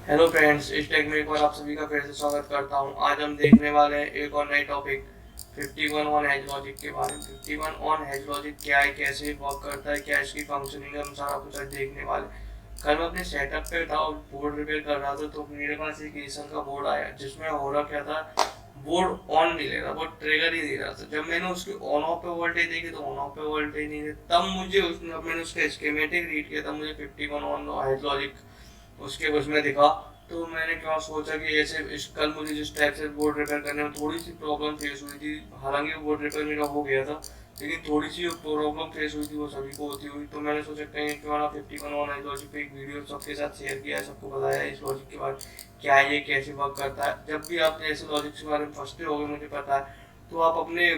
Hello friends, इस take में एक बार आप सभी का फिर से स्वागत करता हूं। आज हम देखने वाले हैं एक और नए टॉपिक 51 ऑन एज लॉजिक के बारे में। 51 ऑन एज लॉजिक क्या है, कैसे वर्क करता है, क्या इसकी फंक्शनिंग, हम सारा कुछ आज देखने वाले हैं। कल मैं अपने सेटअप पे था और बोर्ड रिपेयर कर रहा था, तो मेरे पास एक एसर का बोर्ड आया जिसमें हो रहा क्या था, बोर्ड ऑन नहीं ले रहा, वो ट्रिगर ही नहीं रहा था। जब मैंने उसके ऑन ऑफ पे वोल्टेज देखी तो ऑन ऑफ पे वोल्टेज नहीं है। तब मुझे उसने, जब मैंने उसका स्कीमेटिक रीड किया तब मुझे 51 ऑन एज लॉजिक उसके उसमें दिखा। तो मैंने क्या सोचा कि ऐसे कल मुझे जिस टाइप से बोर्ड रिपेयर करने में थोड़ी सी प्रॉब्लम फेस हुई थी, हालांकि बोर्ड रिपेयर मेरा हो गया था, लेकिन थोड़ी सी प्रॉब्लम फेस हुई थी, वो सभी को होती हुई। तो मैंने सोचा कहीं क्यों ना 51 ऑन लॉजिक पे एक वीडियो सबके साथ शेयर किया, सबको बताया इस लॉजिक के बारे में, क्या है ये, कैसे वर्क करता है। जब भी आप ऐसे लॉजिक के बारे में फंसते हो, मुझे पता है, तो आप अपने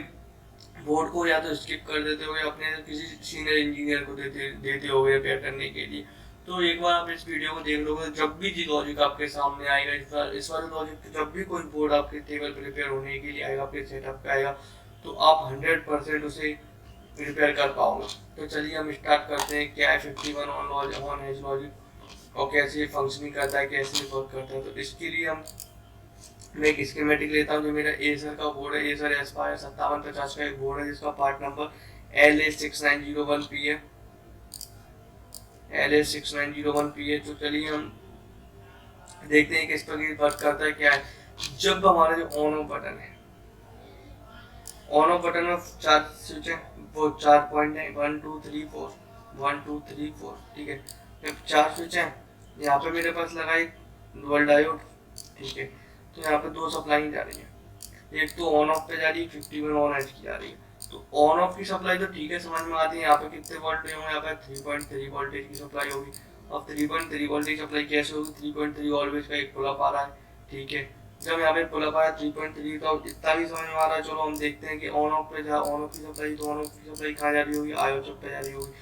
बोर्ड को या तो स्किप कर देते हो या अपने किसी सीनियर इंजीनियर को देते देते हो रिपेयर करने के लिए। तो एक बार आप इस वीडियो को देख लोगे, जब भी जी लॉजिक आपके सामने आएगा, इस वाले लॉजिक जब भी कोई बोर्ड आपके टेबल पर रिपेयर होने के लिए आएगा, आपके सेटअप पे आएगा, तो आप 100% उसे रिपेयर कर पाओगे। तो चलिए हम स्टार्ट करते हैं, क्या है 51 ऑन एज लॉजिक और कैसे फंक्शनिंग करता है, कैसे वर्क करता है। तो इसके लिए मैं एक स्कीमेटिक लेता हूँ। जो मेरा एसर का बोर्ड है, एसर एस्पायर 5750 का एक बोर्ड है जिसका पार्ट नंबर LA6901P है, LA6901P है। तो चलिए हम देखते हैं कि इस पर वर्क करता है क्या है। जब हमारा जो ऑन ऑफ बटन है, ऑन ऑफ बटन में 4 स्विच है, वो 4 पॉइंट है, 1 2 3 4, 1 2 3 4, ठीक है। जब 4 स्विच है, यहाँ पे मेरे पास लगा एक डुअल डायोड, ठीक है। तो यहाँ पे 2 सप्लाई जा रही है, एक तो ऑन ऑफ पे जा रही है, 51 ऑन एज की जा रही है। तो ऑन ऑफ की सप्लाई तो ठीक है, समझ में आती है, यहाँ पे कितने वोल्ट होंगे, यहाँ पे 3.3 वोल्टेज की सप्लाई होगी। अब 3.3 वोल्टेज सप्लाई कैसे होगी, 3.3 ऑलवेज का एक पुल अप आ रहा है, ठीक है। जब यहाँ पे पुल अप आया 3.3, तो इतना भी समझ में आ रहा है। चलो हम देखते हैं कि ऑन ऑफ पे जा, ऑन ऑफ की सप्लाई, तो ऑन ऑफ की सप्लाई कहाँ जा रही होगी, आयो चिप पे जा रही होगी।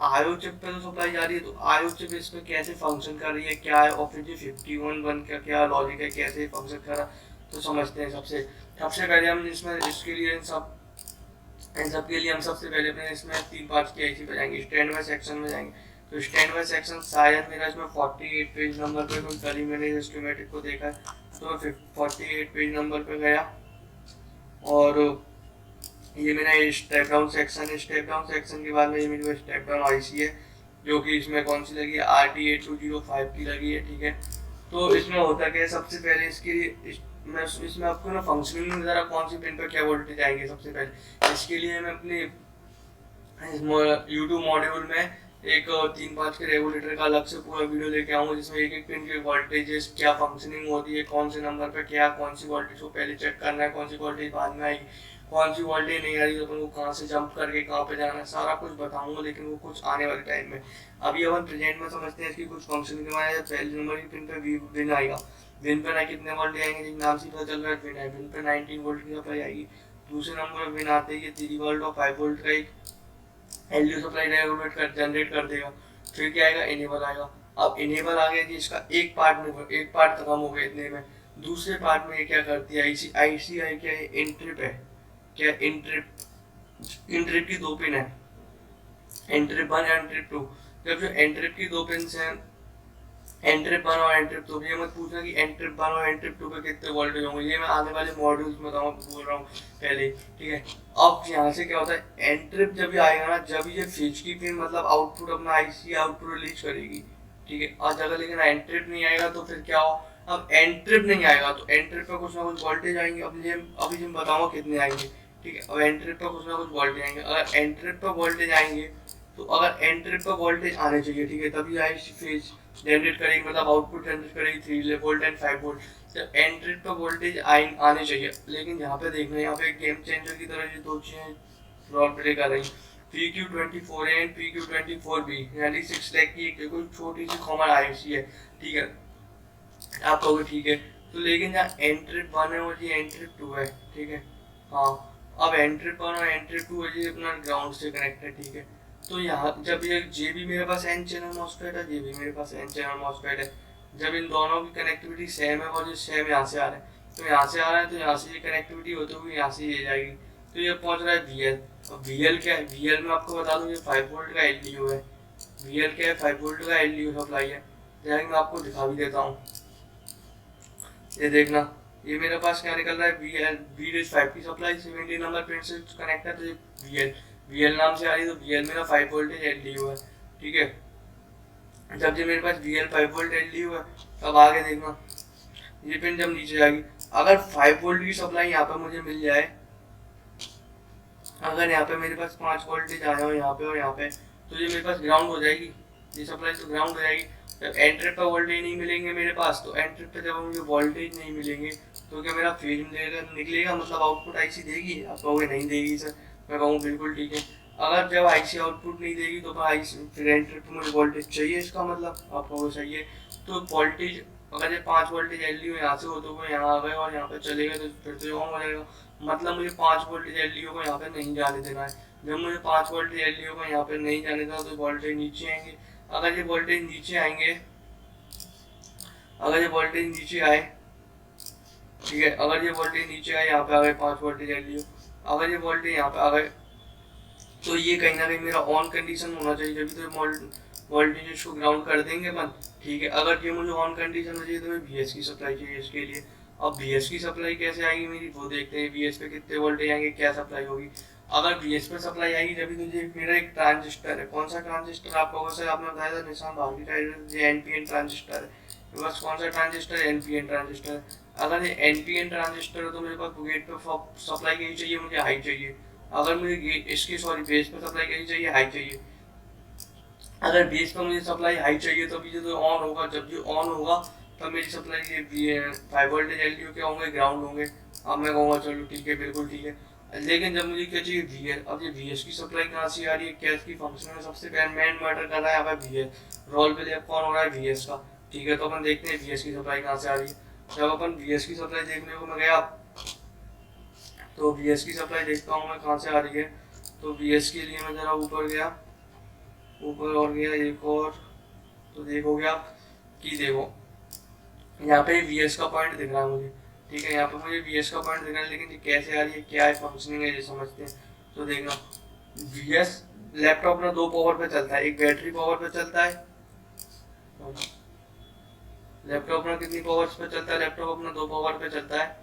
आयो चिप पे तो सप्लाई जा रही है, तो आयो चिप इस पे कैसे फंक्शन कर रही है, क्या है, और फिर जो 51 का क्या लॉजिक है, कैसे फंक्शन कर रहा है, तो समझते हैं। सबसे सबसे पहले हम इसमें इसके लिए इन सब के लिए हम सबसे पहले अपने इसमें 3 पार्ट्स की आईसी पे जाएंगे, स्टैंड बाय सेक्शन में जाएंगे। तो स्टैंड बाय सेक्शन शायद मेरा इसमें 48 पेज नंबर पे, कोई कल ही मैंने स्कीमेटिक को देखा है, तो मैं 48 पेज नंबर पे गया और ये मेरा स्टेप डाउन सेक्शन है। स्टेप डाउन सेक्शन के बाद में ये मेरी स्टेप डाउन आईसी है, जो कि इसमें कौन सी लगी है, RT8205 की लगी है, ठीक है। तो इसमें होता क्या है, सबसे पहले मैं इसमें आपको ना फंक्शनिंग में जरा कौन सी पिन पर क्या वोल्टेज आएंगे सबसे पहले, इसके लिए मैं अपने यूट्यूब मॉड्यूल में एक 3-5 के रेगुलेटर का अलग से पूरा वीडियो लेके आऊंगा, जिसमें एक एक पिन के वोल्टेजेस, क्या फंक्शनिंग होती है, कौन से नंबर पे क्या, कौन सी वोल्टेज को पहले चेक करना है, कौन सी वोल्टेज बाद में आएगी, कौन सी वोल्टेज नहीं आ रही तो अपन को कहाँ से जंप करके कहाँ पे जाना है, सारा कुछ बताऊंगा, लेकिन वो कुछ आने वाले टाइम में। अभी अपन प्रेजेंट में समझते हैं इसकी कुछ फंक्शनिंग के बारे में। पहले नंबर की पिन पे विन आएगा, विन पे ना कितने वोल्ट आएंगे, नाम से पता चल रहा है विन है, विन पे 19 वोल्ट की सप्लाई आएगी। दूसरे नंबर पर विन आते ही 3 वोल्ट और 5 वोल्ट का एक एलयू सप्लाई जनरेट कर देगा। फिर क्या आएगा, इनेबल आएगा। अब इनेबल आ गया जी, इसका एक पार्ट खत्म हो गया इतने में। दूसरे पार्ट में ये क्या करती है, आईसी आईसी है क्या, इंट्रिप है क्या, इंट्रिप इंट्रिप की 2 पिन है, इंट्रिप 1 और इंट्रिप 2। जब जो इंट्रिप की 2 पिन है, एंट्रिप 1 और एंट्रिप 2, ये मत पूछना कि एंट्रिप 1 और एंट्रिप 2 पे कितने वोल्टेज होंगे, ये मैं आने वाले मॉड्यूल्स में बोल रहा हूँ पहले, ठीक है। अब यहाँ से क्या होता है, एंट्रिप जब भी आएगा ना, जब ये फेज की पिन मतलब आउटपुट अपना आईसी आउटपुट रिलीज करेगी, ठीक है। और अगर लेकिन एंट्रिप नहीं आएगा तो फिर क्या हो, अब एंट्रिप नहीं आएगा तो एंट्रिप पे कुछ ना कुछ वोल्टेज आएंगे, अभी मैं बताऊंगा कितने आएंगे, ठीक है। अब एंट्रिप पे कुछ ना कुछ वोल्टेज आएंगे, अगर एंट्रिप पे वोल्टेज आएंगे, तो अगर एंट्रिप पे वोल्टेज आने चाहिए, ठीक है, तभी आईसी फेज जनरेट करेगी, मतलब आउटपुट जनरेट करेगी 3 वोल्ट एंड 5 वोल्ट। जब एंट्री पे वोल्टेज आने चाहिए, लेकिन यहाँ पे देखना, यहाँ पे गेम चेंजर की तरह ये 2 चीजें रोल प्ले कर रही है, PQ24 एंड PQ24B, यानी 6 लैख की एक कोई छोटी सी कॉमन आईसी है, ठीक है। आप कहोगे ठीक है, तो लेकिन जहाँ एंट्रिप 1 है और ये एंट्रिप 2 है, ठीक है। हाँ, अब एंट्रिप 1 और एंट्रिप 2 है, ये अपना ग्राउंड से कनेक्ट है, ठीक है। तो यहाँ जब ये जे भी मेरे पास एन चैनल मॉसफेट है, जे भी मेरे पास एन चैनल मॉसफेट है, जब इन दोनों की कनेक्टिविटी सेम है और ये सेम यहाँ से आ रहा है, तो यहाँ से आ रहा है, तो यहाँ से ये कनेक्टिविटी होते हुए यहाँ से ये जाएगी, तो ये पहुँच रहा है VL। अब VL क्या है, VL में आपको बता दूँ, ये 5 वोल्ट का LDO है। VL क्या है, 5 वोल्ट का LDO सप्लाई है। जैसे मैं आपको दिखा भी देता हूँ, ये देखना, ये मेरे पास क्या निकल रहा है, वी एल VDH5 की सप्लाई 70 नंबर पिन से कनेक्ट है, तो ये वी एल नाम से आ रही है, तो VL मेरा 5 वोल्टेज LDO है, ठीक है। जब ये मेरे पास VL 5 वोल्ट LDO है, तब आगे देखना ये पिन जब नीचे जाएगी, अगर 5 वोल्ट की सप्लाई यहाँ पे मुझे मिल जाए, अगर यहाँ पे मेरे पास 5 वोल्टेज आया हो यहाँ पे और यहाँ पे, तो ये मेरे पास ग्राउंड हो जाएगी, ये सप्लाई तो ग्राउंड हो जाएगी। जब एंड ट्रिप पे वोल्टेज नहीं मिलेंगे मेरे पास, तो एंड ट्रिप पे जब मुझे वोल्टेज नहीं मिलेंगे तो क्या मेरा फेज निकलेगा, मतलब आउटपुट आईसी देगी? आप कहोगे नहीं देगी सर, मैं कहूँ बिल्कुल ठीक है। अगर जब आईसी आउटपुट नहीं देगी तो आईसी फिर एंड ट्रिप पे मुझे वोल्टेज चाहिए, इसका मतलब आप कहोगे चाहिए। तो वोल्टेज अगर ये 5 वोल्टेज LDO यहाँ से होते हुए यहाँ आ गए और यहाँ पे चले गए, तो फिर तो ऑन हो जाएगा, मतलब मुझे 5 वोल्टेज LDO को यहाँ पे नहीं जाने देना है। जब मुझे 5 वोल्टेज LDO को यहाँ पे नहीं जाने देना, तो वोल्टेज नीचे आएंगे। अगर ये वोल्टेज नीचे आएंगे, अगर ये वोल्टेज नीचे आए, ठीक है, अगर ये वोल्टेज नीचे आए, यहाँ पे आ गए 5 वोल्टेज LDO, अगर ये वोल्टेज यहाँ पे आ गए, तो ये कहीं ना कहीं मेरा ऑन कंडीशन होना चाहिए, जब तो वोल्टेज को ग्राउंड कर देंगे बंद, ठीक है। अगर ये मुझे ऑन कंडीशन में चाहिए तो मैं VS की सप्लाई चाहिए इसके लिए। अब VS की सप्लाई कैसे आएगी मेरी, वो देखते हैं, VS पे कितने वोल्टेज आएंगे, क्या सप्लाई होगी। अगर VS पे सप्लाई आएगी जब तो ये मेरा एक ट्रांजिस्टर है, कौन सा ट्रांजिस्टर आपका, वैसे आपने बताया था निशान बाहर की साइड, ये NPN ट्रांजिस्टर है। बस कौन सा ट्रांजिस्टर, NPN ट्रांजिस्टर। अगर ये NPN ट्रांजिस्टर है तो मेरे पास गेट पे सप्लाई यही चाहिए, मुझे हाई चाहिए। अगर मुझे इसकी बेस पे सप्लाई यही चाहिए, हाई चाहिए। अगर बेस पर मुझे सप्लाई हाई चाहिए तो ये तो ऑन होगा, जब ये ऑन होगा तब मेरी सप्लाई ये 5 वोल्टेज LDO क्या होंगे, ग्राउंड होंगे। अब मैं कहूँगा चलो ठीक है, बिल्कुल ठीक है। लेकिन जब मुझे क्या चाहिए, VS। अब ये VS की सप्लाई कहाँ से आ रही है, क्या इसकी फंक्शन है, सबसे मेन मैटर कर रहा है यहाँ पे VS, रोल प्ले कौन हो रहा है, VS का, ठीक है। तो अपन देखते हैं VS की सप्लाई कहाँ से आ रही है। जब अपन VS की सप्लाई देखने को मैं गया, तो VS की सप्लाई देखता हूँ मैं कहाँ से आ रही है। तो VS के लिए मैं जरा ऊपर गया, ऊपर और गया एक और, तो देखोगे आप कि देखो यहाँ पे VS का पॉइंट दिख रहा है मुझे, ठीक है, यहाँ पे मुझे VS का पॉइंट दिख रहा है, लेकिन ये कैसे आ रही है, क्या है, फंक्शनिंग है, ये समझते हैं। तो देखना, VS लैपटॉप में 2 पावर पे चलता है, एक बैटरी पावर पे चलता है, लैपटॉप में कितनी पावर पे चलता है, लैपटॉप अपना 2 पावर पे चलता है।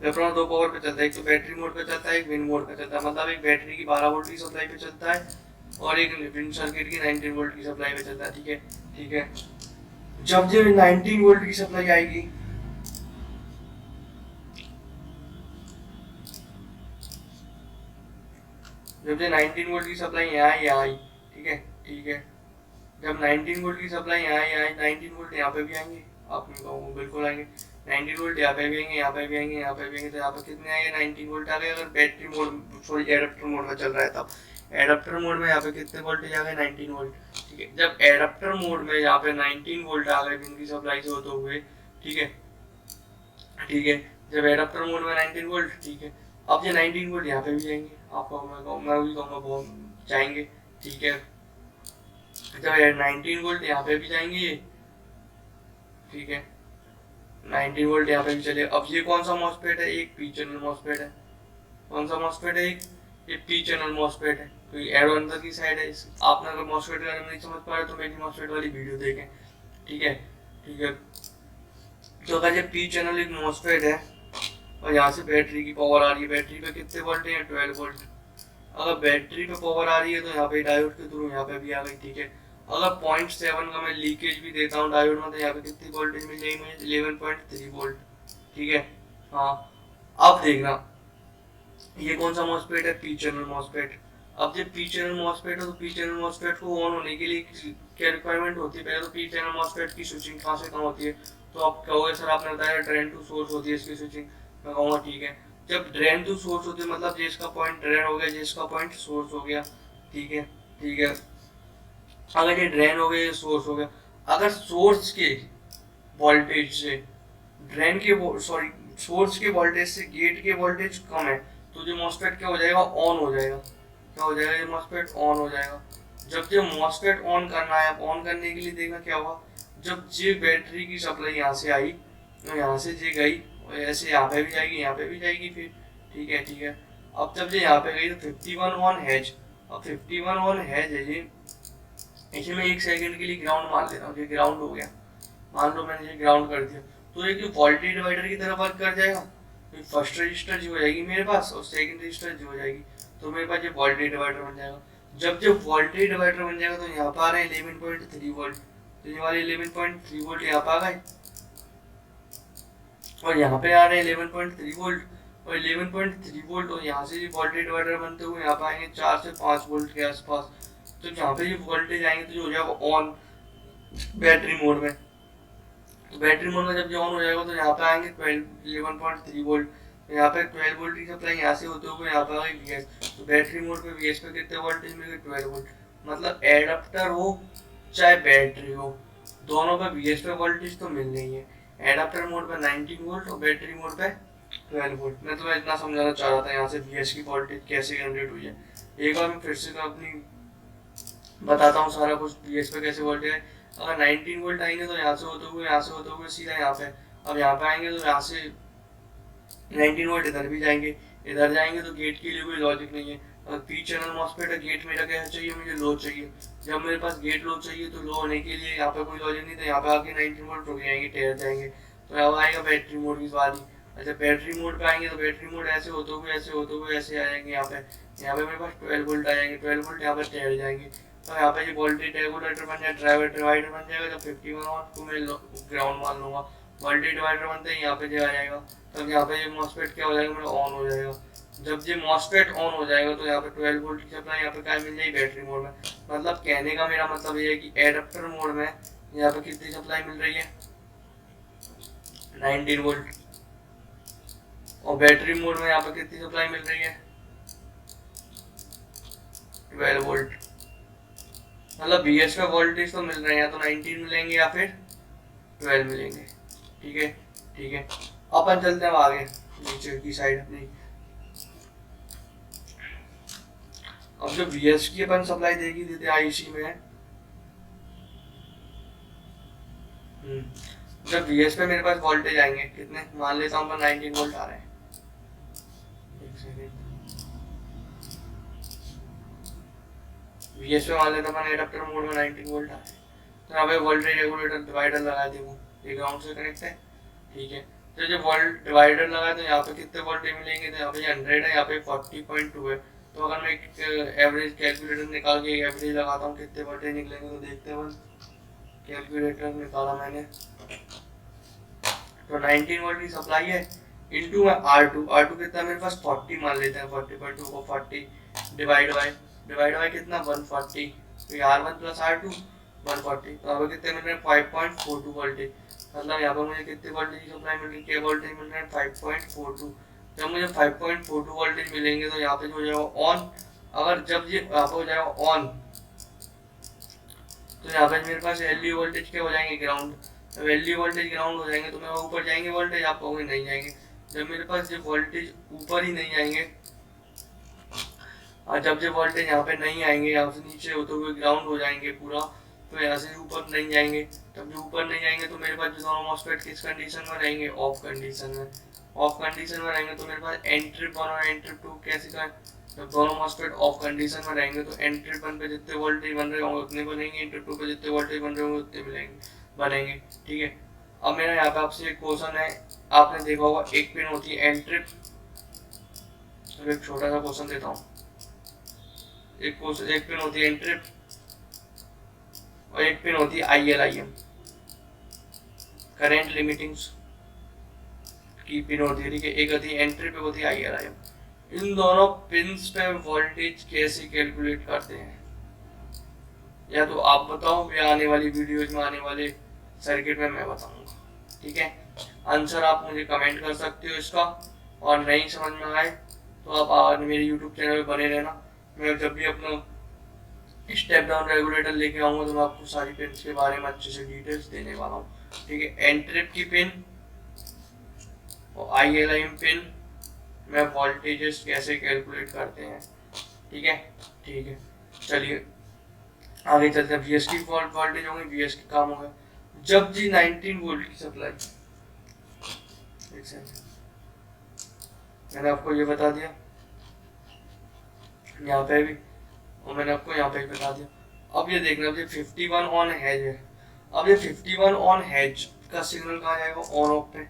लैपटॉप 2 पावर पे चलता है, एक तो बैटरी मोड पे चलता है, एक विंड मोड पे चलता है, मतलब एक बैटरी की 12 वोल्ट की सप्लाई पे चलता है और एक विंड सर्किट की 19 वोल्ट की सप्लाई पे चलता है, ठीक है, ठीक है। जब ये 19 वोल्ट की सप्लाई आएगी, जब ये 19 वोल्ट की सप्लाई यहाँ आई, ठीक है, ठीक है, जब 19 वोल्ट की सप्लाई यहाँ आई, 19 वोल्ट यहाँ पे भी आएंगे, आप बिल्कुल आएंगे, 19 वोल्ट यहाँ पे भी आएंगे, यहाँ पे भी आएंगे, यहाँ पे भी आएंगे, तो यहाँ पे कितने आएंगे, 19 वोल्ट आ गए। अगर battery mode sorry adapter mode में चल रहा है तब, एडाप्टर मोड में यहाँ पे कितने वोल्टेज आ गए, 19 वोल्ट, ठीक है। जब एडाप्टर मोड में यहाँ पे 19 वोल्ट आ गए जिनकी सप्लाई से होते हुए, ठीक है, ठीक है, जब एडाप्टर मोड में 19 वोल्ट, ठीक है, अब ये 19 वोल्ट यहाँ पे भी जाएंगे, आपको मैं भी कहूँगा जाएंगे, ठीक है। जब 19 वोल्ट यहाँ पे भी जाएंगे, ठीक है, 19 वोल्ट यहाँ पे भी चले। अब ये कौन सा मॉसफेट है, एक पी चैनल मॉसफेट है, कौन सा मॉसफेट है, एक ये पी चैनल मॉसफेट है, तो ये एरो अंदर की साइड है। आपने अगर मॉसफेट के बारे में नहीं समझ पा रहे तो मेरी मॉसफेट वाली वीडियो देखें, ठीक है, ठीक है। तो अगर ये पी चैनल एक मॉसफेट है और यहाँ से बैटरी की पावर आ रही है, बैटरी पे कितने वोल्ट है, 12 वोल्ट। अगर बैटरी पे पावर आ रही है तो यहाँ पे डायोड के थ्रू यहाँ पे भी आ गई, ठीक है। अगर 0.7 का मैं लीकेज भी देता हूँ डायोड में, तो यहाँ पे कितनी वोल्टेज मिल जाएगी मुझे, 11.3 वोल्ट, ठीक है। हाँ, अब देखना ये कौन सा मॉसफेट है, पी चैनल मॉसफेट। अब जब पी चैनल मॉसफेट है तो पी चैनल मॉसफेट को ऑन होने के लिए क्या रिक्वायरमेंट होती है, पहले तो पी चैनल मॉसफेट की स्विचिंग कहाँ से कहाँ होती है, तो आप कहोगे सर आपने बताया ड्रेन टू सोर्स होती है इसकी स्विचिंग, मैं कहूँगा ठीक है। जब ड्रेन टू सोर्स होती है मतलब जिसका पॉइंट ड्रेन हो गया, जिसका पॉइंट सोर्स हो गया, ठीक है, ठीक है। अगर ये ड्रेन हो गया, ये सोर्स हो गया, अगर सोर्स के वोल्टेज से ड्रेन के सॉरी सोर्स के वोल्टेज से गेट के वोल्टेज कम है, तो जो मॉसफेट क्या हो जाएगा, ऑन हो जाएगा, क्या हो जाएगा, ये मॉसफेट ऑन हो जाएगा। जब ये मॉसफेट ऑन करना है, ऑन करने के लिए देखना क्या हुआ, जब ये बैटरी की सप्लाई यहाँ से आई, तो यहाँ से ये गई, और ऐसे यहाँ पे भी जाएगी, यहाँ पे भी जाएगी फिर, ठीक है, ठीक है। अब जब ये यहाँ पे गई तो 51 ऑन हैज, अब 51 ऑन हैज है ये, इसे मैं 1 सेकंड के लिए ग्राउंड मान लेता हूँ, ये ग्राउंड हो गया, मान लो मैंने ये ग्राउंड कर दिया, तो ये वोल्टेज डिवाइडर की तरह वर्क कर जाएगा। फर्स्ट रजिस्टर जो हो जाएगी मेरे पास और सेकंड रजिस्टर जो हो जाएगी, तो मेरे पास ये वोल्टेज डिवाइडर बन जाएगा। जब वोल्टेज डिवाइडर बन जाएगा तो यहाँ पर आ रहे हैं 11.3 वोल्ट, तो ये वाले 11.3 वोल्ट यहाँ पर आ गए और यहाँ पे आ रहे हैं 11.3 वोल्ट और 11.3 वोल्ट, और यहाँ से ये वोल्टेज डिवाइडर बनते हुए यहाँ पे आएंगे 4 से 5 वोल्ट के आसपास। तो यहाँ पे ये वोल्टेज आएंगे तो जो हो जाएगा ऑन बैटरी मोड में। तो बैटरी मोड में जब ये ऑन हो जाएगा तो यहाँ पे आएंगे 11.3 वोल्ट, तो यहाँ पे 12 वोल्ट की सप्लाई यहाँ से होते हुए यहाँ पे आ गई वीएस। तो बैटरी मोड पे वीएस पे कितने वोल्टेज मिल गए, 12 वोल्ट। मतलब एडाप्टर हो चाहे बैटरी हो, दोनों पे वीएस पे वोल्टेज तो मिल रही है। एडाप्टर मोड पे 19 वोल्ट और बैटरी मोड पे 12 वोल्ट। मैं तुम्हें इतना समझाना चाह रहा था यहाँ से वीएस की वोल्टेज कैसे जनरेट हुई है। एक बार मैं फिर से अपनी बताता हूँ सारा कुछ वीएस पे कैसे वोल्टेज है। अगर 19 वोल्ट आएंगे तो यहाँ से होते हुए सीधा यहाँ पे, अब यहाँ पे आएंगे तो यहाँ से 19 वोल्ट इधर भी जाएंगे, इधर जाएंगे तो गेट के लिए कोई लॉजिक नहीं है। अगर पी चैनल मॉसफेट है, गेट मेरा क्या चाहिए, मुझे लो चाहिए। जब मेरे पास गेट लो चाहिए तो लो होने के लिए यहाँ पे कोई लॉजिक नहीं था, यहाँ पे आके 19 वोल्ट रुक जाएंगे, ठहर जाएंगे। तो अब आएगा बैटरी मोड की बारी। अच्छा बैटरी मोड पे आएंगे तो बैटरी मोड ऐसे होते हुए ऐसे आ जाएंगे यहाँ पे मेरे पास 12 वोल्ट आ जाएंगे, 12 वोल्ट यहाँ पे ठहर जाएंगे। तो यहाँ पे ये वोल्टेज रेगुलेटर बन जाएगा, ड्राइवर डिवाइडर बन जाएगा। जब 51 वाट को मैं ग्राउंड मान लूंगा, वोल्टेज डिवाइडर बनते हैं यहाँ पे जो आ जाएगा, तब यहाँ पे ये मॉसफेट क्या हो जाएगा, मेरा ऑन हो जाएगा। जब ये मॉसफेट ऑन हो जाएगा तो यहाँ पे 12 वोल्ट की सप्लाई यहाँ पे क्या मिल जाएगी, बैटरी मोड में। मतलब कहने का मेरा मतलब ये है कि एडाप्टर मोड में यहाँ पे कितनी सप्लाई मिल रही है, 19 वोल्ट, और बैटरी मोड में यहाँ पे कितनी सप्लाई मिल रही है, 12 वोल्ट। मतलब बीएस पे वोल्टेज तो मिल रहे हैं, या तो 19 मिलेंगे या फिर 12 मिलेंगे। ठीक है अपन चलते हैं आगे नीचे की साइड अपनी। अब जो बीएस की अपन सप्लाई देते आईसी में, जब बीएस पे मेरे पास वोल्टेज आएंगे कितने, मान लेता हूँ 19 वोल्ट आ रहे हैं, बीएस पे मान लेता हूँ एडाप्टर मोड में 19 वोल्ट आ रहे हैं। तो यहाँ पे वोल्टेज रेगुलेटर डिवाइडर लगा दूँ, ये ग्राउंड से कनेक्ट है। ठीक है, तो जब वोल्ट डिवाइडर लगाए तो यहाँ पे कितने वोल्टेज मिलेंगे, तो यहाँ पे 100 है, यहाँ पे 40.2 है। तो अगर मैं एक एवरेज कैलकुलेटर निकाल के एवरेज लगाता हूँ कितने वोल्टेज निकलेंगे, तो देखते हैं। कैलकुलेटर निकाला मैंने, तो 19 वोल्ट की सप्लाई है इनटू R2 कितना मेरे पास 40 मान लेते हैं, 40.2 को 40 डिवाइड बाय कितना 140, तो R1 प्लस R2 140, तो अब कितने मिल रहे हैं 5.42 वोल्टेज। मतलब यहाँ पर मुझे कितने वोल्टेज की सप्लाई मिल रही है, क्या वोल्टेज मिल रहे हैं 5.42। जब मुझे 5.42 वोल्टेज मिलेंगे तो यहाँ पे जो हो जाएगा ऑन। अगर जब ये यहाँ पे हो जाएगा ऑन तो यहाँ पे मेरे पास एलईडी वोल्टेज क्या हो जाएंगे, ग्राउंड। जब एलईडी वोल्टेज ग्राउंड हो जाएंगे तो मैं ऊपर जाएंगे वोल्टेज, आप कहोगे नहीं जाएंगे। जब मेरे पास जब वोल्टेज ऊपर ही नहीं आएंगे, और जब वोल्टेज यहाँ पे नहीं आएंगे, यहाँ से नीचे होते हुए ग्राउंड हो जाएंगे पूरा, तो यहाँ से ऊपर नहीं जाएंगे। तब जो ऊपर नहीं जाएंगे तो मेरे पास जो दोनों मॉसफेट किस कंडीशन में रहेंगे, ऑफ कंडीशन में। ऑफ कंडीशन में रहेंगे तो मेरे पास एन ट्रिप 1 और एन ट्रिप 2 कैसे का, जब दोनों मॉसफेट ऑफ कंडीशन में रहेंगे तो एन ट्रिप 1 पे जितने वोल्टेज बन रहे होंगे उतने बनेंगे, एन ट्रिप 2 पे जितने वोल्टेज बन रहे होंगे उतने बनेंगे। ठीक है, अब मेरा यहाँ पे आपसे एक क्वेश्चन है, आपने देखा होगा एक पिन होती है एन ट्रिप, तो एक छोटा सा क्वेश्चन देता हूँ। एक पिन होती है एन ट्रिप और एक पिन होती है ILIM, करेंट लिमिटिंग की पिन होती है। ठीक है, एक होती है एन ट्रिप, एक होती है ILIM। इन दोनों पिन्स पे वोल्टेज कैसे कैलकुलेट करते हैं, या तो आप बताओ या आने वाली वीडियोज में, आने वाले सर्किट में मैं बताऊंगा। ठीक है, आंसर आप मुझे कमेंट कर सकते हो इसका, और नहीं समझ में आए तो आप मेरे YouTube चैनल पे बने रहना। मैं जब भी अपना स्टेप डाउन रेगुलेटर लेके आऊंगा तो मैं आपको सारी पिन्स के बारे में अच्छे से डिटेल्स देने वाला हूँ। ठीक है, एन ट्रिप की पिन और ILIM पिन में वोल्टेजेस कैसे कैलकुलेट करते हैं। ठीक है, चलिए आगे चलते हैं। VS की वोल्टेज होंगे, VS के काम होगा जब जी 19 वोल्ट की सप्लाई, मैंने आपको ये बता दिया यहाँ पे भी, और मैंने आपको यहाँ पे भी बता दिया। अब ये देखना, अब ये 51 ऑन हैज है, अब ये 51 ऑन हैज का सिग्नल कहाँ जाएगा, ऑन ऑफ पे।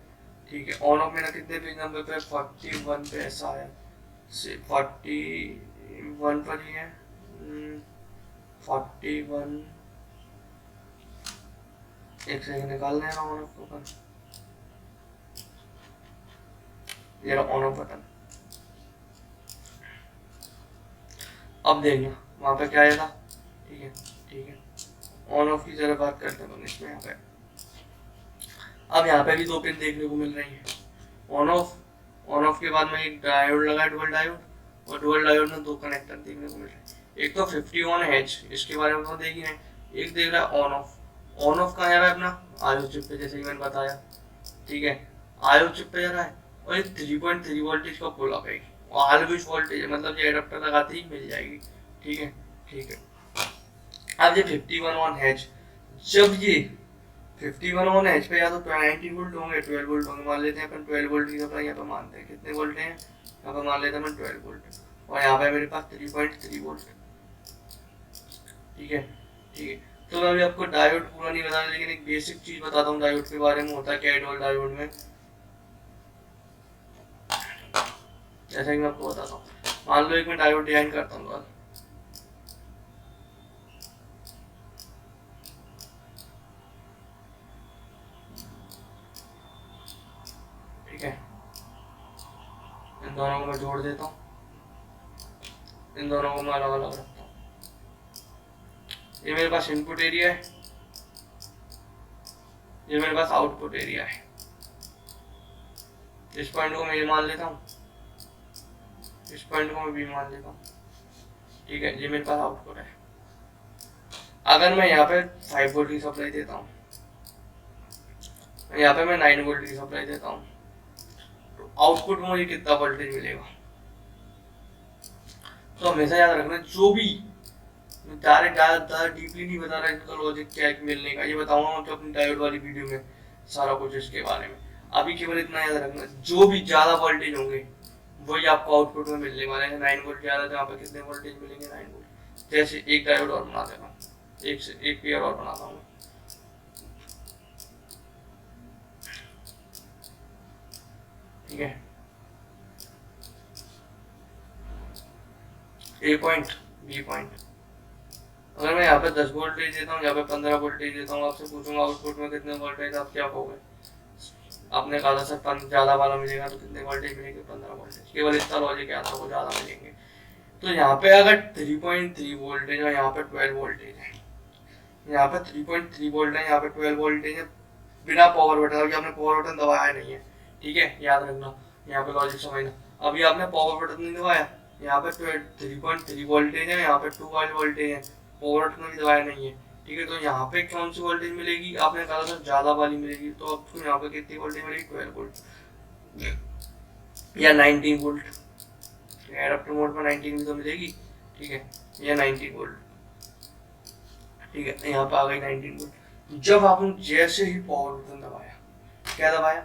ठीक है, ऑन ऑफ मेरा कितने पेज नंबर पे, 41 पे ऐसा है, 41 पर ही है, 41, एक सेकंड निकालना है ना ऑन ऑफ को, ये ऑन ऑफ बटन। अब देखना वहां पे क्या आएगा। ठीक है, ठीक है, ऑन ऑफ की जरा बात करते हैं इसमें। यहाँ पे अब यहाँ पे भी दो पिन देखने को मिल रही है, ऑन ऑफ। ऑन ऑफ के बाद में एक डायोड लगा, डुअल डायोड, और डुअल डायोड में दो कनेक्टर देखने को मिल रहे हैं। एक तो 50 ऑन हैच, इसके बारे में तो देख ही नहीं, एक देख रहा है ऑन ऑफ। ऑन ऑफ कहाँ जा रहा है अपना, आयो चिप पे, जैसे कि मैंने बताया। ठीक है, आयो चिप पे जा रहा है, और ये 3.3 वोल्टेज का पुल अप है, और हालविज वोल्टेज है, मतलब ये एडाप्टर लगाते ही मिल जाएगी। ठीक है, ठीक है। अब ये 51 ऑन हैच, जब ये 51 ऑन एच पे या तो 19 वोल्ट होंगे, 12 वोल्ट होंगे, मान लेते हैं अपन 12 वोल्ट की सप्लाई यहाँ पे मानते हैं, कितने वोल्ट हैं यहाँ पे, मान लेते हैं 12 वोल्ट, और यहाँ पे मेरे पास 3.3 वोल्ट। ठीक है, ठीक है। तो मैं अभी आपको डायोड पूरा नहीं बताना, लेकिन एक बेसिक चीज बताता हूँ डायोड के बारे में, होता क्या है डुअल डायोड में। जैसा कि मैं आपको बताता हूँ, मान लो एक मैं डायोड डिजाइन करता हूँ। ठीक है, इन दोनों को मैं जोड़ देता हूँ, इन दोनों को मैं अलग अलग रखता हूँ। ये मेरे पास इनपुट एरिया है, ये मेरे पास आउटपुट एरिया है। इस पॉइंट को मैं ये मान लेता हूँ, इस पॉइंट को मैं भी मान लेता हूँ। ठीक है, ये मेरे पास आउटपुट है। अगर मैं यहाँ पे 5 वोल्ट की सप्लाई देता हूँ, यहाँ पे मैं 9 वोल्ट की सप्लाई देता हूँ, तो आउटपुट में मुझे कितना वोल्टेज मिलेगा। तो हमेशा याद रखना, जो भी डायरेक्ट ज़्यादा डीपली नहीं बता रहा इनका लॉजिक क्या है मिलने का, ये बताऊंगा मैं तो अपनी डायोड वाली वीडियो में सारा कुछ इसके बारे में। अभी केवल इतना याद रखना, जो भी ज़्यादा वोल्टेज होंगे वही आपको आउटपुट में मिलने वाले हैं। 9 वोल्ट ज़्यादा, तो यहाँ पे कितने वोल्टेज मिलेंगे, 9 वोल्ट। जैसे एक डायोड और बना देता हूँ, एक पेयर और बनाता हूँ। ठीक है, ए पॉइंट, बी पॉइंट। अगर मैं यहाँ पे 10 वोल्टेज देता हूँ, यहाँ पे 15 वोल्टेज देता हूँ, आपसे पूछूंगा आउटपुट में कितने वोल्टेज, आप क्या कहोगे। आपने कहा था सर ज़्यादा वाला मिलेगा, तो कितने वोल्टेज मिलेंगे, 15 वोल्टेज। केवल इतना लॉजिक है, आपको ज़्यादा मिलेंगे। तो यहाँ पे अगर 3.3 वोल्टेज है, यहाँ पे 12 वोल्टेज है, यहाँ पे 3.3 वोल्ट है, यहाँ पे 12 वोल्टेज है, बिना पावर बटन, अभी आपने पावर बटन दबाया नहीं है। ठीक है, याद रखना, यहाँ पे लॉजिक समझना। अभी आपने पावर बटन नहीं दबाया, यहाँ पे 3.3 वोल्टेज है, यहाँ पे 2 वोल्टेज है, पावर बटन भी दबाया नहीं है। ठीक है, तो यहाँ पे कौन सी वोल्टेज मिलेगी, आपने कहा था ज्यादा वाली मिलेगी, तो आपको यहाँ पे कितनी वोल्टेज मिलेगी, 12 वोल्ट या 19 वोल्ट। एडाप्टर मोड में 19 भी तो मिलेगी। ठीक है, या 19 वोल्ट। ठीक है, यहाँ पे आ गई 19 वोल्ट। जब आपने जैसे ही पावर बटन दबाया, क्या दबाया,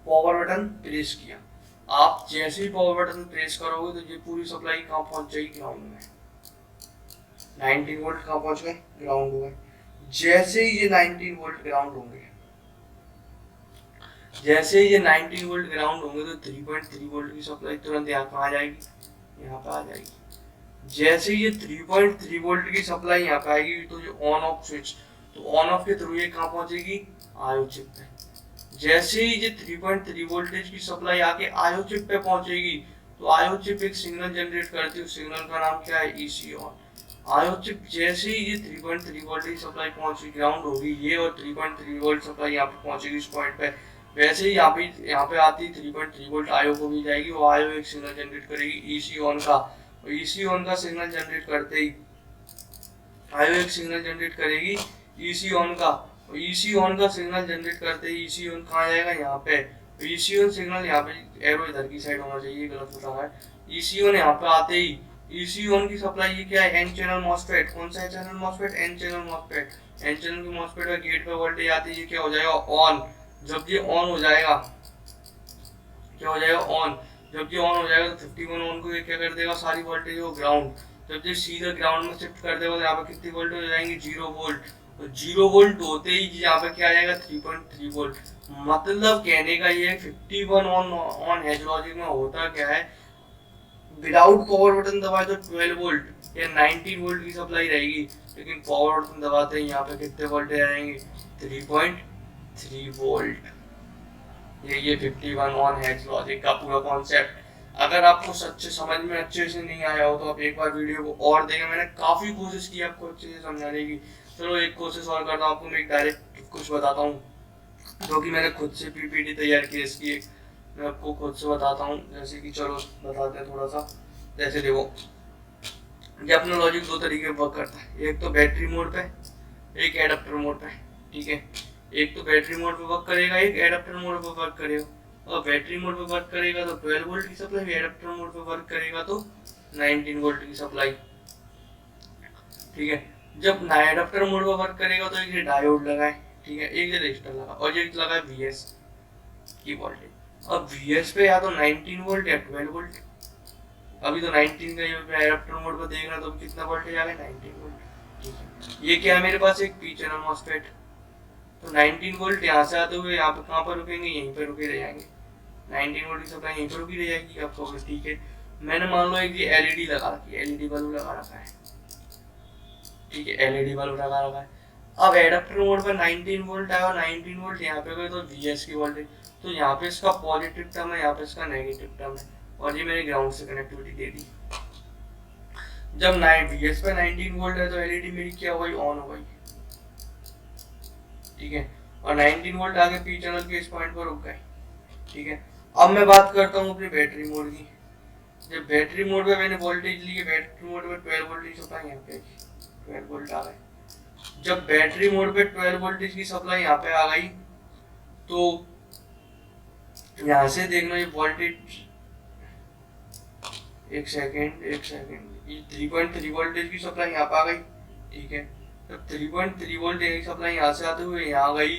पावर बटन प्रेस किया, आप जैसे ही पावर बटन प्रेस करोगे तो ये पूरी सप्लाई कहाँ पहुंच जाएगी, ग्राउंड में। 19 वोल्ट कहाँ पहुंच गए, ग्राउंड हो गए। जैसे ही ये 19 वोल्ट ग्राउंड होंगे, जैसे ही ये 19 वोल्ट ग्राउंड होंगे, तो 3.3 वोल्ट की सप्लाई तुरंत यहाँ कहाँ आ जाएगी, यहाँ पे आ जाएगी। जैसे ही ये 3.3 वोल्ट की सप्लाई यहाँ पे आएगी, तो जो ऑन ऑफ स्विच, तो ऑन ऑफ के थ्रू ये कहाँ पहुंचेगी, आयो चिप पे। जैसे ही ये 3.3 वोल्टेज की सप्लाई आके आयो चिप पे पहुंचेगी, तो आयो चिप एक सिग्नल जनरेट करती है, उस सिग्नल का नाम क्या है, ईसी ऑन। आयो चिप जैसे ही ये 3.3 वोल्ट की सप्लाई पहुंची, ग्राउंड होगी ये, और 3.3 वोल्ट सप्लाई यहाँ पे पहुंचेगी इस पॉइंट पे। वैसे ही यहाँ पे आती 3.3 वोल्ट आयो को भी जाएगी, वो आयो एक सिग्नल जनरेट करेगी ईसी ऑन का, और ईसी ऑन का सिग्नल जनरेट करते ही आयो एक सिग्नल जनरेट करेगी ईसी ऑन का, और ईसी ऑन का सिग्नल जनरेट करते ही ईसी ऑन कहाँ जाएगा, यहाँ पे। ईसी ऑन सिग्नल यहाँ पे, एरो इधर की साइड होना चाहिए, गलत हो रहा है। ईसी ऑन यहाँ पे आते ही ईसी ऑन की सप्लाई ये क्या है, एन चैनल मॉसफेट। कौन सा है channel MOSFET, N channel MOSFET. N channel की मॉसफेट का गेट पे वोल्टेज आती है, ये क्या हो जाएगा, ऑन। जब ये ऑन हो जाएगा, क्या हो जाएगा, ऑन। जब ये ऑन हो जाएगा तो 51 ऑन को ये क्या कर देगा, सारी वोल्टेज को ग्राउंड, जब ये सीधा ग्राउंड में शिफ्ट कर देगा तो यहाँ पे कितनी वोल्ट हो जाएंगे 0 वोल्ट। तो 0 वोल्ट होते ही यहाँ पे क्या आ जाएगा 3.3 वोल्ट। मतलब कहने का ये 51 ऑन एज लॉजिक में होता क्या है, विदाउट पावर बटन दबाए तो 12 वोल्ट या 19 वोल्ट की सप्लाई रहेगी, लेकिन पावर बटन दबाते हैं यहाँ पे कितने वोल्टेज आएंगे 3.3 वोल्ट। ये 51 ऑन एज लॉजिक का पूरा कॉन्सेप्ट। अगर आपको सच्चे समझ में अच्छे से नहीं आया हो तो आप एक बार वीडियो को और देखें, मैंने काफी कोशिश की आपको अच्छे से समझाने की। चलो एक कोशिश और करता हूँ, आपको मैं एक डायरेक्ट कुछ बताता हूँ जो कि मैंने खुद से पीपीटी तैयार की इसकी, मैं आपको खुद से बताता हूँ। जैसे कि चलो बताते हैं थोड़ा सा। जैसे देखो ये अपना लॉजिक दो तरीके वर्क करता है, एक तो बैटरी मोड पे, एक एडाप्टर मोड पे, ठीक है। एक तो बैटरी मोड पे वर्क करेगा, एक एडाप्टर मोड पे वर्क करेगा। और बैटरी मोड पे वर्क करेगा तो 12 वोल्ट की सप्लाई, एडाप्टर मोड पे वर्क करेगा तो 19 वोल्ट की सप्लाई, ठीक है। जब एडाप्टर मोड पे वर्क करेगा तो एक डायोड लगा है, ठीक है, एक रजिस्टर लगा और ये लगा है VS की वोल्टेज। अब VS पे या तो 19 वोल्ट या 12 वोल्ट। अभी तो 19 का एडाप्टर मोड पे देखना तो कितना वोल्टेज आ गया 19 वोल्ट, ठीक है। ये क्या है मेरे पास एक पी चैनल मॉसफेट, तो 19 वोल्ट यहाँ से आते हुए यहाँ पे कहाँ पर रुकेंगे, यहीं पे रुके रह जाएंगे। 19 वोल्ट की सप्लाई यहीं पर रुकी रह जाएगी आपको, ठीक है। मैंने मान लो एक ये LED लगा रखी है, LED बल्ब लगा रखा है, ठीक है, LED बल्ब लगा रखा है। अब एडाप्टर मोड पर 19 वोल्ट आया और 19 वोल्ट यहाँ पे गए तो VS की वोल्टेज, तो यहाँ पे इसका पॉजिटिव टर्म है, यहाँ पे इसका नेगेटिव टर्म है, और ये मैंने ग्राउंड से कनेक्टिविटी दे दी। जब VS पे 19 वोल्ट है तो LED मेरी क्या हो गई, ऑन हो गई, ठीक है। और 19 वोल्ट आगे पी चैनल के इस पॉइंट पर रुक गए, ठीक है। अब मैं बात करता हूँ अपनी बैटरी मोड की। जब बैटरी मोड पे मैंने वोल्टेज ली, बैटरी मोड पे 12 वोल्ट की सप्लाई यहाँ पे 12 वोल्ट आ गए। जब बैटरी मोड पे 12 वोल्टेज की सप्लाई यहाँ पे आ गई तो यहाँ से देखना ये वोल्टेज, एक सेकेंड, ये 3.3 वोल्टेज की सप्लाई यहाँ पे आ गई, ठीक है। जब 3.3 वोल्ट की सप्लाई यहाँ से आते हुए यहाँ गई,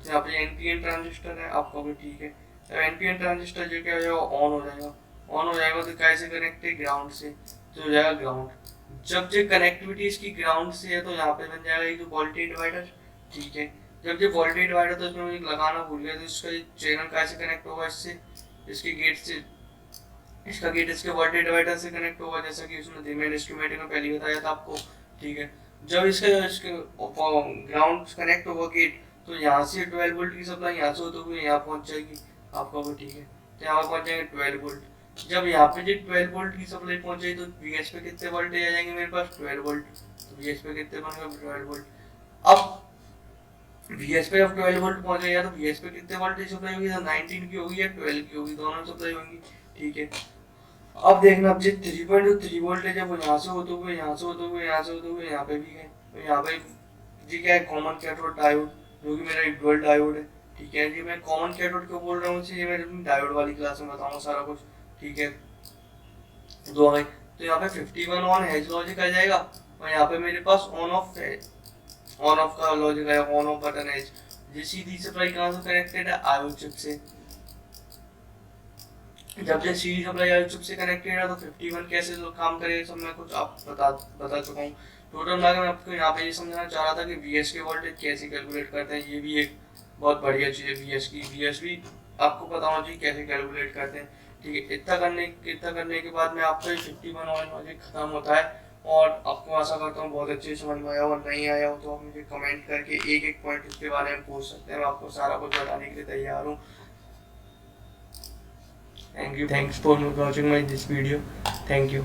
यहाँ पे NPN ट्रांजिस्टर है आपका भी, ठीक है। जब NPN ट्रांजिस्टर जो क्या हो जाएगा ऑन हो जाएगा, ऑन हो जाएगा तो कैसे कनेक्ट है, ग्राउंड से, तो हो जाएगा ग्राउंड। जब जो कनेक्टिविटी इसकी ग्राउंड से है तो यहाँ पे बन जाएगा एक वोल्टेज डिवाइडर, ठीक है। जब जो वोल्टेज डिवाइडर तो इसमें लगाना भूल गया, तो इसका चैनल कैसे कनेक्ट होगा, इससे, इसके गेट से, इसका गेट इसके वोल्टेज डिवाइडर से कनेक्ट होगा, जैसा कि उसमें मैंने स्कीमेटिक में पहले बताया था आपको, ठीक है। जब इसके ग्राउंड कनेक्ट होगा गेट, तो यहाँ से 12 वोल्ट की सप्लाई यहाँ से होते हुए यहाँ पहुँच जाएगी आपका वो, ठीक है। तो यहाँ पहुँच जाएंगे 12 वोल्ट। जब यहाँ पे जो 12 वोल्ट की सप्लाई पहुँच जाएगी तो VS पे कितने वोल्टेज आ जाएंगे मेरे पास 12 वोल्ट, तो VS पे कितने बन गए 12 वोल्ट। अब VS पे जब 12 वोल्ट पहुँच जाएगा तो VS पे कितने वोल्टेज सप्लाई होगी, 19 की होगी या 12 की होगी, दोनों सप्लाई होंगी, ठीक है। अब देखना अब जो 3.3 वोल्ट है, जब वो यहाँ से होते हुए यहाँ से होते हुए यहाँ से होते हुए यहाँ पे भी है, तो यहाँ पे जी क्या है कॉमन कैथोड डायोड, जो कि मेरा एक डुअल डायोड है, ठीक है। जी मैं कॉमन कैथोड क्यों बोल रहा हूँ, ये मैं अपनी डायोड वाली क्लास में बताऊंगा सारा कुछ, ठीक है। दो है तो यहाँ पे 51 ऑन हैज लॉजिक आ जाएगा, और यहाँ पे मेरे पास ऑन ऑफ है, ऑन ऑफ का लॉजिक है, ऑन ऑफ बटन है। ये सीधी सप्लाई कहाँ से कनेक्टेड है, आईओ चिप से। जब ये सीधी सप्लाई आईओ चिप से कनेक्टेड है तो 51 कैसे काम करेगा सब मैं कुछ आप बता चुका हूँ। टोटल मैं आपको यहाँ पे ये समझाना चाह रहा था कि VS के वोल्टेज कैसे कैलकुलेट करते हैं, ये भी एक बहुत बढ़िया चीज़ है। VS भी आपको पता होना चाहिए कैसे कैलकुलेट करते हैं, ठीक है। इतना करने के बाद में आपका 51 ऑन लॉजिक खत्म होता है, और आपको आशा करता हूँ बहुत अच्छे समझ में आया, और नहीं आया हो तो आप मुझे कमेंट करके एक एक पॉइंट इसके बारे में पूछ सकते हैं, मैं आपको सारा कुछ बताने के लिए तैयार हूँ। Thanks for watching my this video. Thank you.